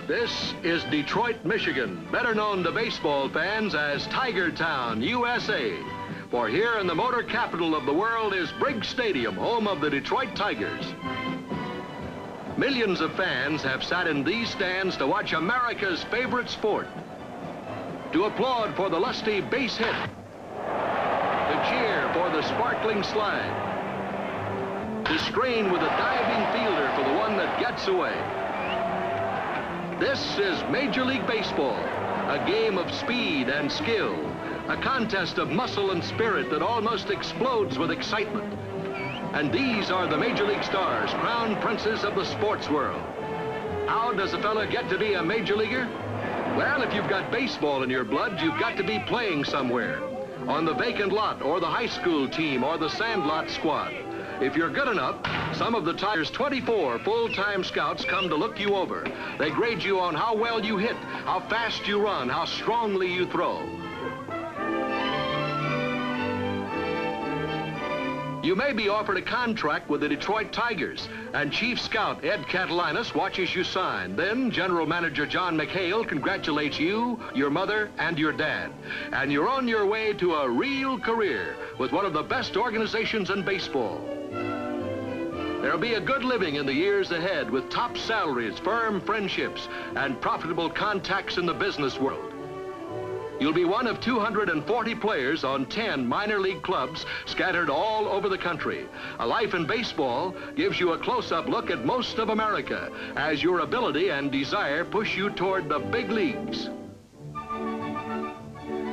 This is Detroit, Michigan, better known to baseball fans as Tiger Town, USA. For here in the motor capital of the world is Briggs Stadium, home of the Detroit Tigers. Millions of fans have sat in these stands to watch America's favorite sport, to applaud for the lusty base hit, to cheer for the sparkling slide, to scream with a diving fielder for the one that gets away. This is Major League Baseball, a game of speed and skill, a contest of muscle and spirit that almost explodes with excitement. And these are the Major League stars, crown princes of the sports world. How does a fella get to be a major leaguer? Well, if you've got baseball in your blood, you've got to be playing somewhere. On the vacant lot, or the high school team, or the sandlot squad. If you're good enough, some of the Tigers' 24 full-time scouts come to look you over. They grade you on how well you hit, how fast you run, how strongly you throw. You may be offered a contract with the Detroit Tigers, and Chief Scout Ed Catalinas watches you sign. Then General Manager John McHale congratulates you, your mother, and your dad. And you're on your way to a real career with one of the best organizations in baseball. There'll be a good living in the years ahead with top salaries, firm friendships, and profitable contacts in the business world. You'll be one of 240 players on 10 minor league clubs scattered all over the country. A life in baseball gives you a close-up look at most of America as your ability and desire push you toward the big leagues.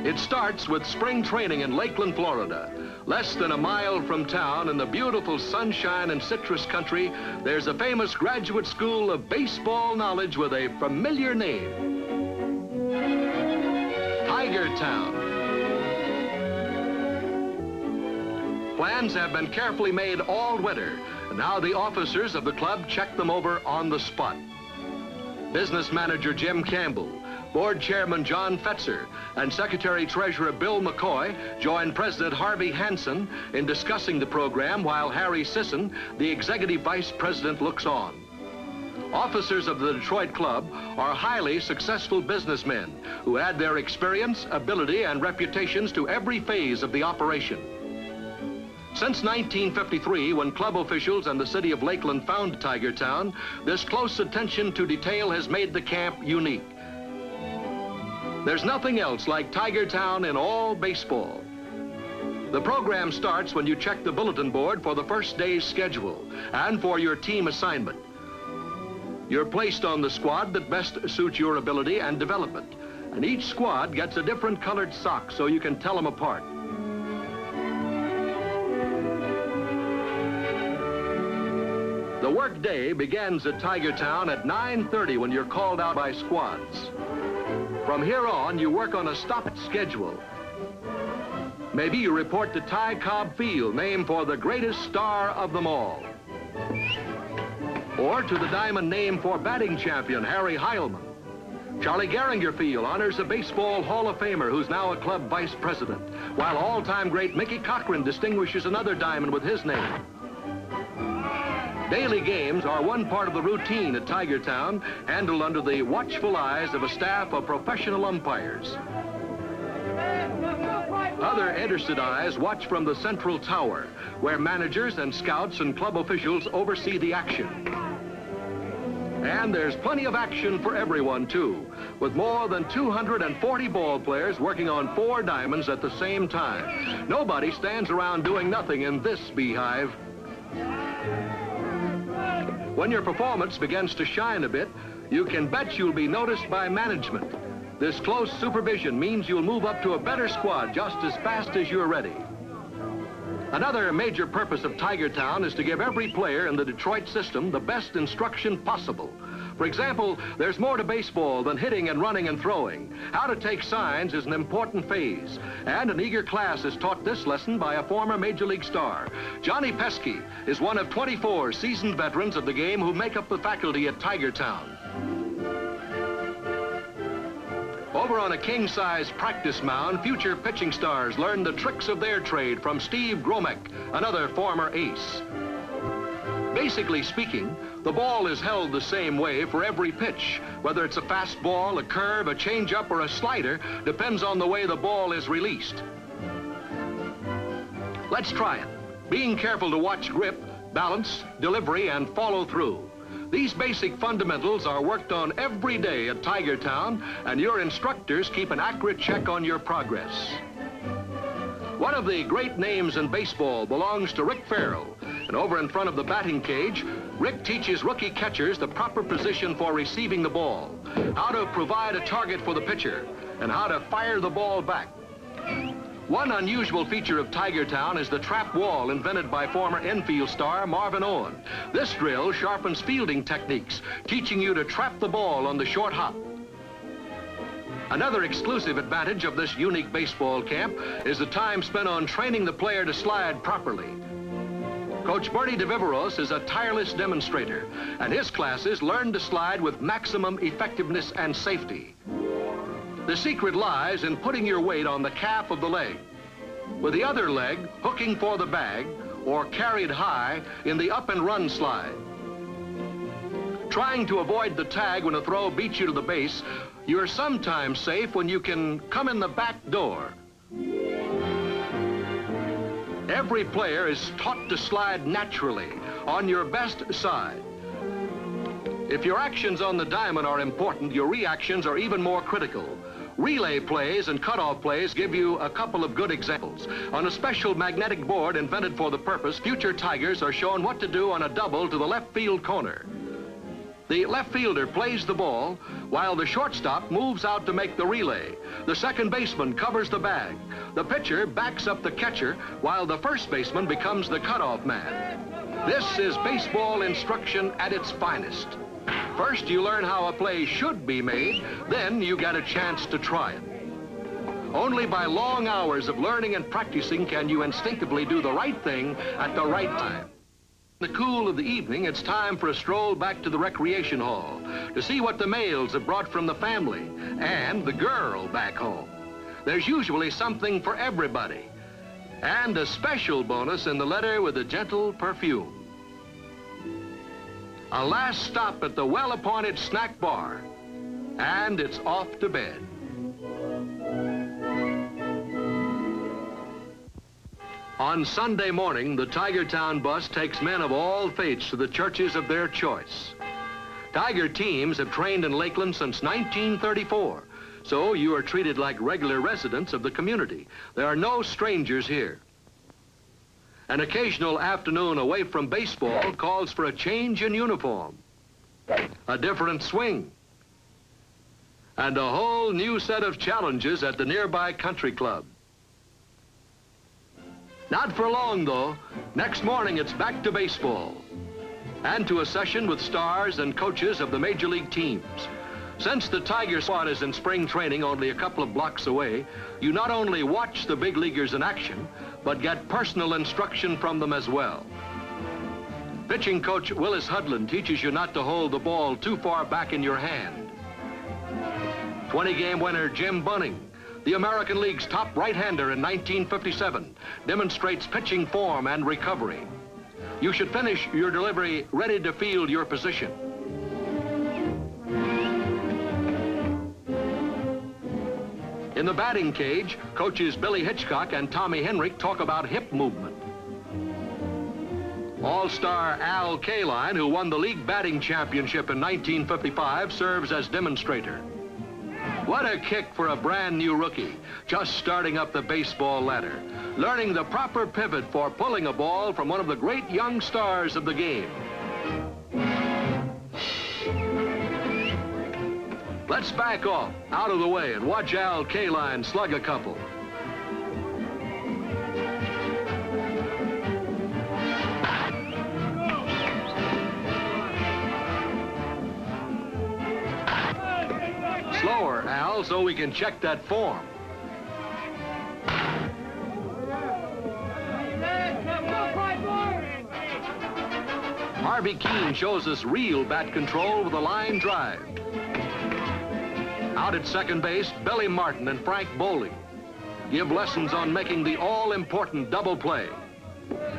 It starts with spring training in Lakeland, Florida. Less than a mile from town in the beautiful sunshine and citrus country, there's a famous graduate school of baseball knowledge with a familiar name. Tiger Town. Plans have been carefully made all winter. Now the officers of the club check them over on the spot. Business manager Jim Campbell, board chairman John Fetzer, and secretary-treasurer Bill McCoy join President Harvey Hansen in discussing the program while Harry Sisson, the executive vice president, looks on. Officers of the Detroit Club are highly successful businessmen who add their experience, ability, and reputations to every phase of the operation. Since 1953, when club officials and the city of Lakeland found Tiger Town, this close attention to detail has made the camp unique. There's nothing else like Tiger Town in all baseball. The program starts when you check the bulletin board for the first day's schedule and for your team assignment. You're placed on the squad that best suits your ability and development, and each squad gets a different colored sock so you can tell them apart. The work day begins at Tiger Town at 9:30 when you're called out by squads. From here on, you work on a stopped schedule. Maybe you report to Ty Cobb Field, named for the greatest star of them all. Or to the diamond named for batting champion Harry Heilmann. Charlie Gehringer Field honors a Baseball Hall of Famer who's now a club vice president, while all-time great Mickey Cochran distinguishes another diamond with his name. Daily games are one part of the routine at Tiger Town, handled under the watchful eyes of a staff of professional umpires. Other interested eyes watch from the central tower, where managers and scouts and club officials oversee the action. And there's plenty of action for everyone, too, with more than 240 ball players working on 4 diamonds at the same time. Nobody stands around doing nothing in this beehive. When your performance begins to shine a bit, you can bet you'll be noticed by management. This close supervision means you'll move up to a better squad just as fast as you're ready. Another major purpose of Tiger Town is to give every player in the Detroit system the best instruction possible. For example, there's more to baseball than hitting and running and throwing. How to take signs is an important phase, and an eager class is taught this lesson by a former Major League star. Johnny Pesky is one of 24 seasoned veterans of the game who make up the faculty at Tiger Town. Over on a king-size practice mound, future pitching stars learn the tricks of their trade from Steve Gromek, another former ace. Basically speaking, the ball is held the same way for every pitch. Whether it's a fastball, a curve, a changeup, or a slider, depends on the way the ball is released. Let's try it. Being careful to watch grip, balance, delivery, and follow through. These basic fundamentals are worked on every day at Tiger Town, and your instructors keep an accurate check on your progress. One of the great names in baseball belongs to Rick Farrell, and over in front of the batting cage, Rick teaches rookie catchers the proper position for receiving the ball, how to provide a target for the pitcher, and how to fire the ball back. One unusual feature of Tiger Town is the trap wall invented by former infield star Marvin Owen. This drill sharpens fielding techniques, teaching you to trap the ball on the short hop. Another exclusive advantage of this unique baseball camp is the time spent on training the player to slide properly. Coach Bernie DeViveros is a tireless demonstrator, and his classes learn to slide with maximum effectiveness and safety. The secret lies in putting your weight on the calf of the leg, with the other leg hooking for the bag or carried high in the up and run slide. Trying to avoid the tag when a throw beats you to the base, you're sometimes safe when you can come in the back door. Every player is taught to slide naturally on your best side. If your actions on the diamond are important, your reactions are even more critical. Relay plays and cutoff plays give you a couple of good examples. On a special magnetic board invented for the purpose, future Tigers are shown what to do on a double to the left field corner. The left fielder plays the ball while the shortstop moves out to make the relay. The second baseman covers the bag. The pitcher backs up the catcher while the first baseman becomes the cutoff man. This is baseball instruction at its finest. First, you learn how a play should be made, then you get a chance to try it. Only by long hours of learning and practicing can you instinctively do the right thing at the right time. In the cool of the evening, it's time for a stroll back to the recreation hall to see what the males have brought from the family and the girl back home. There's usually something for everybody, and a special bonus in the letter with a gentle perfume. A last stop at the well-appointed snack bar, and it's off to bed. On Sunday morning, the Tiger Town bus takes men of all faiths to the churches of their choice. Tiger teams have trained in Lakeland since 1934, so you are treated like regular residents of the community. There are no strangers here. An occasional afternoon away from baseball calls for a change in uniform, a different swing, and a whole new set of challenges at the nearby country club. Not for long, though. Next morning, it's back to baseball and to a session with stars and coaches of the major league teams. Since the Tiger squad is in spring training only a couple of blocks away, you not only watch the big leaguers in action, but get personal instruction from them as well. Pitching coach Willis Hudlin teaches you not to hold the ball too far back in your hand. 20-game winner Jim Bunning, the American League's top right-hander in 1957, demonstrates pitching form and recovery. You should finish your delivery ready to field your position. In the batting cage, coaches Billy Hitchcock and Tommy Henrich talk about hip movement. All-star Al Kaline, who won the league batting championship in 1955, serves as demonstrator. What a kick for a brand new rookie, just starting up the baseball ladder, learning the proper pivot for pulling a ball from one of the great young stars of the game. Let's back off, out of the way, and watch Al Kaline slug a couple. Slower, Al, so we can check that form. Harvey Keene shows us real bat control with a line drive. Out at second base, Billy Martin and Frank Bowling give lessons on making the all-important double play.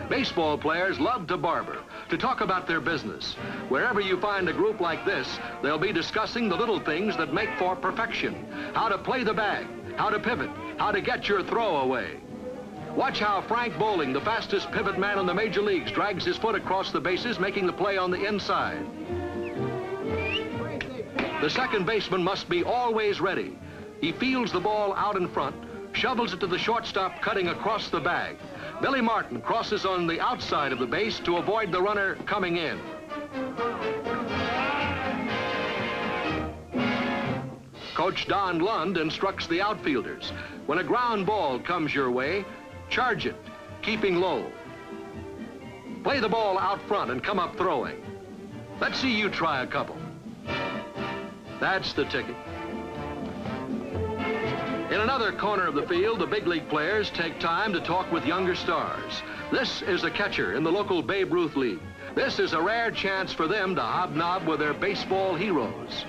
Baseball players love to barber, to talk about their business. Wherever you find a group like this, they'll be discussing the little things that make for perfection. How to play the bag, how to pivot, how to get your throw away. Watch how Frank Bowling, the fastest pivot man in the major leagues, drags his foot across the bases, making the play on the inside. The second baseman must be always ready. He fields the ball out in front, shovels it to the shortstop, cutting across the bag. Billy Martin crosses on the outside of the base to avoid the runner coming in. Coach Don Lund instructs the outfielders. When a ground ball comes your way, charge it, keeping low. Play the ball out front and come up throwing. Let's see you try a couple. That's the ticket. In another corner of the field, the big league players take time to talk with younger stars. This is a catcher in the local Babe Ruth League. This is a rare chance for them to hobnob with their baseball heroes.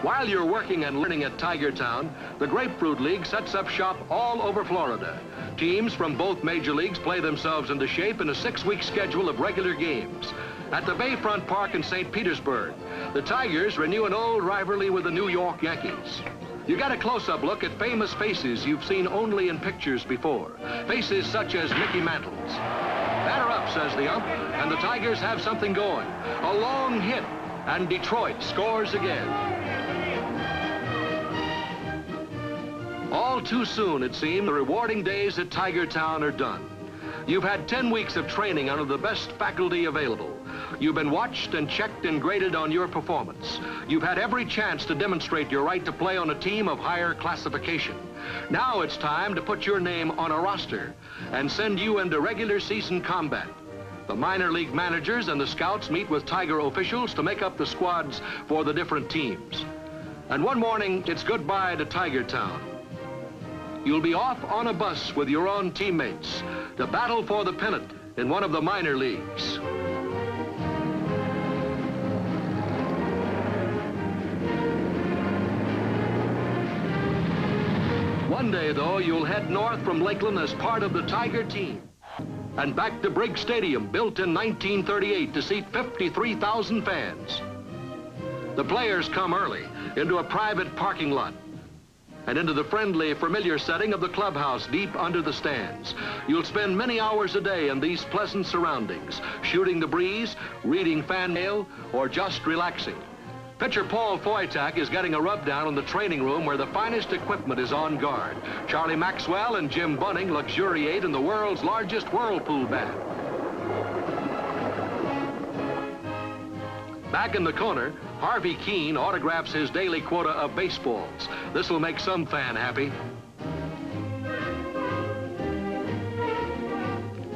While you're working and learning at Tiger Town, the Grapefruit League sets up shop all over Florida. Teams from both major leagues play themselves into shape in a 6-week schedule of regular games. At the Bayfront Park in St. Petersburg, the Tigers renew an old rivalry with the New York Yankees. You got a close-up look at famous faces you've seen only in pictures before. Faces such as Mickey Mantle's. Batter up, says the ump, and the Tigers have something going. A long hit, and Detroit scores again. All too soon, it seems, the rewarding days at Tiger Town are done. You've had 10 weeks of training under the best faculty available. You've been watched and checked and graded on your performance. You've had every chance to demonstrate your right to play on a team of higher classification. Now it's time to put your name on a roster and send you into regular season combat. The minor league managers and the scouts meet with Tiger officials to make up the squads for the different teams. And one morning, it's goodbye to Tiger Town. You'll be off on a bus with your own teammates to battle for the pennant in one of the minor leagues. One day, though, you'll head north from Lakeland as part of the Tiger team and back to Briggs Stadium, built in 1938 to seat 53,000 fans. The players come early into a private parking lot and into the friendly, familiar setting of the clubhouse deep under the stands. You'll spend many hours a day in these pleasant surroundings, shooting the breeze, reading fan mail, or just relaxing. Pitcher Paul Foytak is getting a rub down in the training room where the finest equipment is on guard. Charlie Maxwell and Jim Bunning luxuriate in the world's largest whirlpool bath. Back in the corner, Harvey Keene autographs his daily quota of baseballs. This will make some fan happy.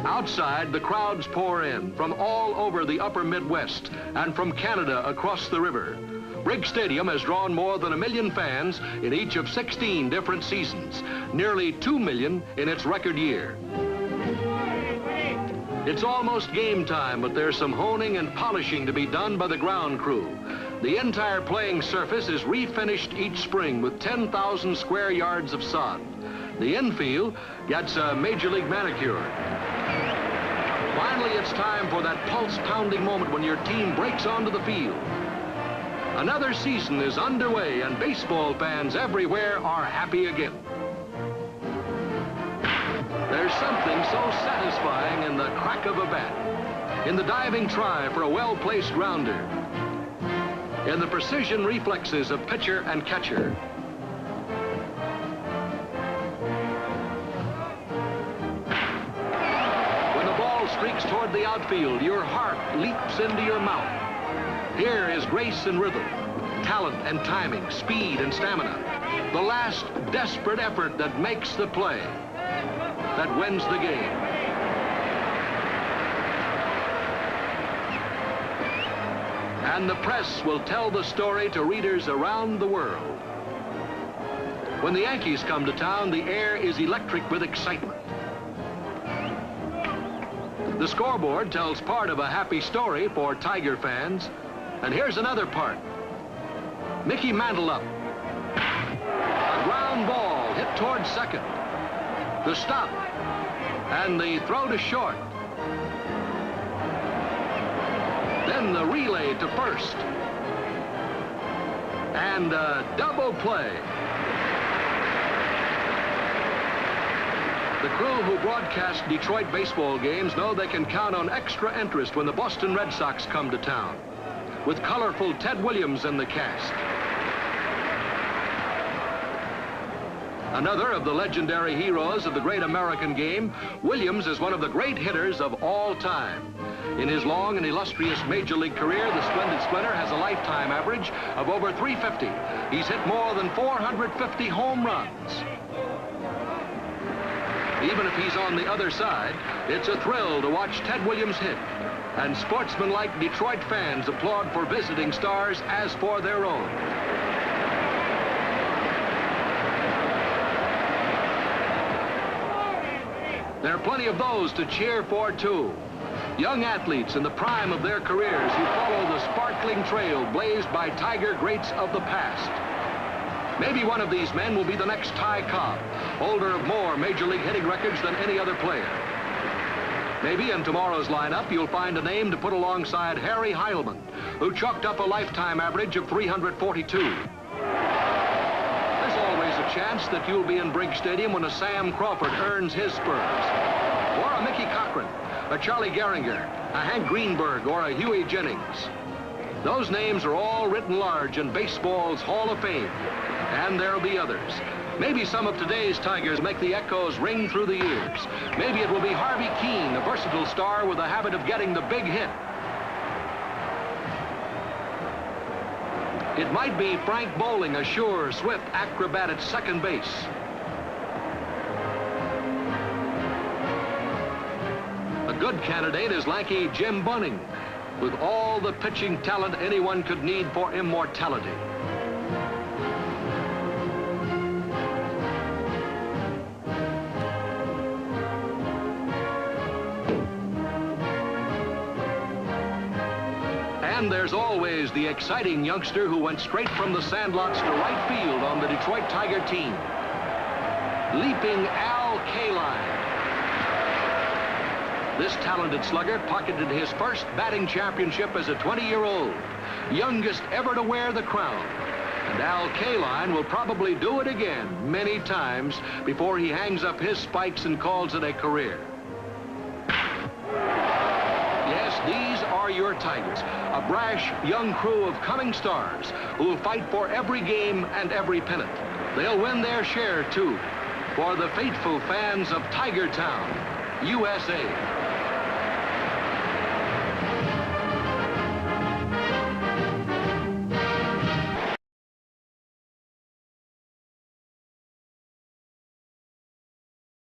Outside, the crowds pour in from all over the upper Midwest and from Canada across the river. Briggs Stadium has drawn more than 1 million fans in each of 16 different seasons, nearly 2 million in its record year. It's almost game time, but there's some honing and polishing to be done by the ground crew. The entire playing surface is refinished each spring with 10,000 square yards of sod. The infield gets a major league manicure. Finally, it's time for that pulse-pounding moment when your team breaks onto the field. Another season is underway, and baseball fans everywhere are happy again. There's something so satisfying in the crack of a bat, in the diving try for a well-placed grounder, in the precision reflexes of pitcher and catcher. When the ball streaks toward the outfield, your heart leaps into your mouth. Here is grace and rhythm, talent and timing, speed and stamina. The last desperate effort that makes the play, that wins the game. And the press will tell the story to readers around the world. When the Yankees come to town, the air is electric with excitement. The scoreboard tells part of a happy story for Tiger fans. And here's another part. Mickey Mantle up. A ground ball hit toward second. The stop. And the throw to short. Then the relay to first. And a double play. The crew who broadcast Detroit baseball games know they can count on extra interest when the Boston Red Sox come to town, with colorful Ted Williams in the cast. Another of the legendary heroes of the great American game, Williams is one of the great hitters of all time. In his long and illustrious Major League career, the Splendid Splinter has a lifetime average of over 350. He's hit more than 450 home runs. Even if he's on the other side, it's a thrill to watch Ted Williams hit. And sportsman-like Detroit fans applaud for visiting stars as for their own. There are plenty of those to cheer for, too. Young athletes in the prime of their careers who follow the sparkling trail blazed by Tiger greats of the past. Maybe one of these men will be the next Ty Cobb, holder of more Major League hitting records than any other player. Maybe in tomorrow's lineup, you'll find a name to put alongside Harry Heilmann, who chalked up a lifetime average of 342. There's always a chance that you'll be in Briggs Stadium when a Sam Crawford earns his spurs, or a Mickey Cochran, a Charlie Gehringer, a Hank Greenberg, or a Huey Jennings. Those names are all written large in baseball's Hall of Fame, and there'll be others. Maybe some of today's Tigers make the echoes ring through the years. Maybe it will be Harvey Keene, a versatile star with a habit of getting the big hit. It might be Frank Bowling, a sure, swift acrobat at second base. A good candidate is lanky Jim Bunning, with all the pitching talent anyone could need for immortality. And there's always the exciting youngster who went straight from the sandlots to right field on the Detroit Tiger team. Leaping Al Kaline. This talented slugger pocketed his first batting championship as a 20-year-old, youngest ever to wear the crown. And Al Kaline will probably do it again many times before he hangs up his spikes and calls it a career. Yes, these are your Tigers, a brash young crew of coming stars who will fight for every game and every pennant. They'll win their share, too, for the faithful fans of Tiger Town, USA.